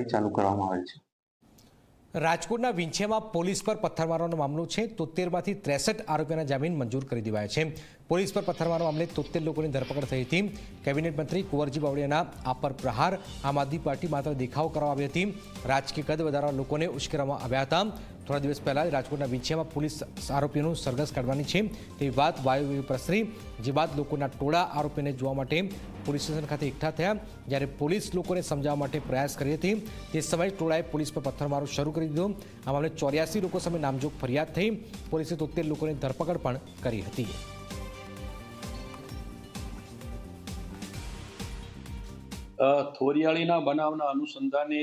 કાર્યવાહી ચાલુ કરવામાં આવેલ છે। રાજકોટના વિંછિયામાં પોલીસ પર પથ્થરમારોનો મામલો છે। 73માંથી 63 આરોપીઓના જામીન મંજૂર કરી દેવાયા છે। પોલીસ પર પથ્થરમારો મામલે 73 લોકોની ધરપકડ થઈ હતી। કેબિનેટ મંત્રી કુંવરજી બાવળિયાના આ પર પ્રહાર। આમ આદમી પાર્ટી માત્ર દેખાવ કરવા આવી હતી। રાજકીય કદ વધારવા લોકોને ઉશ્કેરવામાં આવ્યા હતા। થોડા દિવસ પહેલા રાજકોટના વિંછિયામાં પોલીસ આરોપીઓનું સરઘસ કાઢવાની છે તેવી વાત વાયુવેગે પ્રસરી, જે બાદ લોકોના ટોળા આરોપીને જોવા માટે પોલીસ સ્ટેશન ખાતે એકઠા થયા। જ્યારે પોલીસ લોકોને સમજાવવા માટે પ્રયાસ કરી હતી તે સમયે ટોળાએ પોલીસ પર પથ્થરમારો શરૂ કરી દીધો। આ મામલે 84 લોકો સામે નામજોગ ફરિયાદ થઈ। પોલીસે 73 લોકોની ધરપકડ પણ કરી હતી। થોરિયાળીના બનાવના અનુસંધાને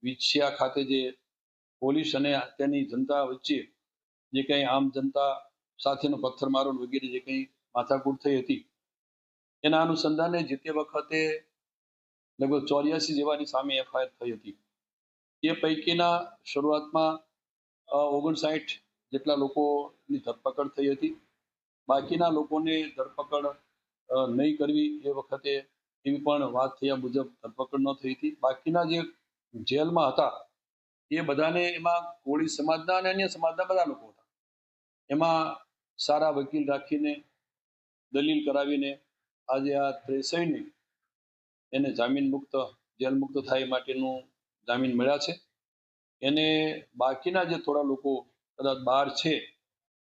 વિંછિયા ખાતે જે પોલીસ અને તેની જનતા વચ્ચે જે કંઈ આમ જનતા સાથેનો પથ્થરમારો વગેરે જે કંઈ માથાકૂટ થઈ હતી એના અનુસંધાને જે તે વખતે લગભગ 84 જેવાની સામે એફઆઈઆર થઈ હતી। એ પૈકીના શરૂઆતમાં 59 જેટલા લોકોની ધરપકડ થઈ હતી। બાકીના લોકોને ધરપકડ નહીં કરવી એ વખતે એવી પણ વાત થયા મુજબ ધરપકડ ન થઈ હતી। બાકીના જે જેલમાં હતા એ બધાને એમાં કોળી સમાજના અને અન્ય સમાજના બધા લોકો હતા। એમાં સારા વકીલ રાખીને દલીલ કરાવીને આજે આ 63ને એને જામીન મુક્ત જેલ મુક્ત થાય માટેનું જામીન મળ્યા છે। એને બાકીના જે થોડા લોકો કદાચ બહાર છે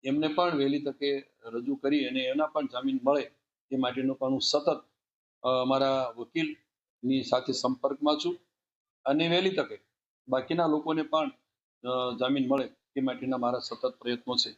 એમને પણ વહેલી તકે રજૂ કરી અને એના પણ જામીન મળે એ માટેનું પણ હું સતત અમારા વકીલની સાથે સંપર્કમાં છું અને વહેલી તકે બાકીના લોકોને પણ જામીન મળે એ માટેના મારા સતત પ્રયત્નો છે।